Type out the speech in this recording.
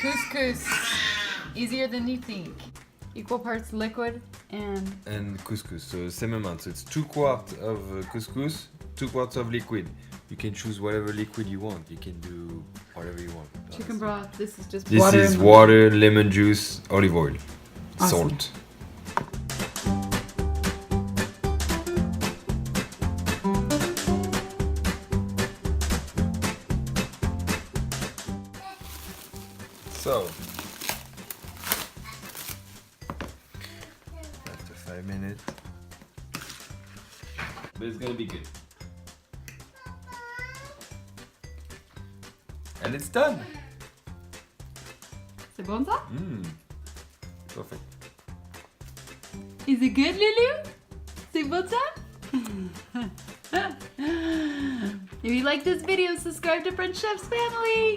Couscous. Easier than you think. Equal parts liquid and couscous. So same amount. So it's 2 quarts of couscous, 2 quarts of liquid. You can choose whatever liquid you want. You can do whatever you want. chicken broth. This is just This water. is water, lemon juice, olive oil, Awesome. salt. So, after 5 minutes, but it's gonna be good. And it's done. C'est bon ça? Perfect. Is it good, Lulu? C'est bon ça? If you like this video, subscribe to French Chef's Family.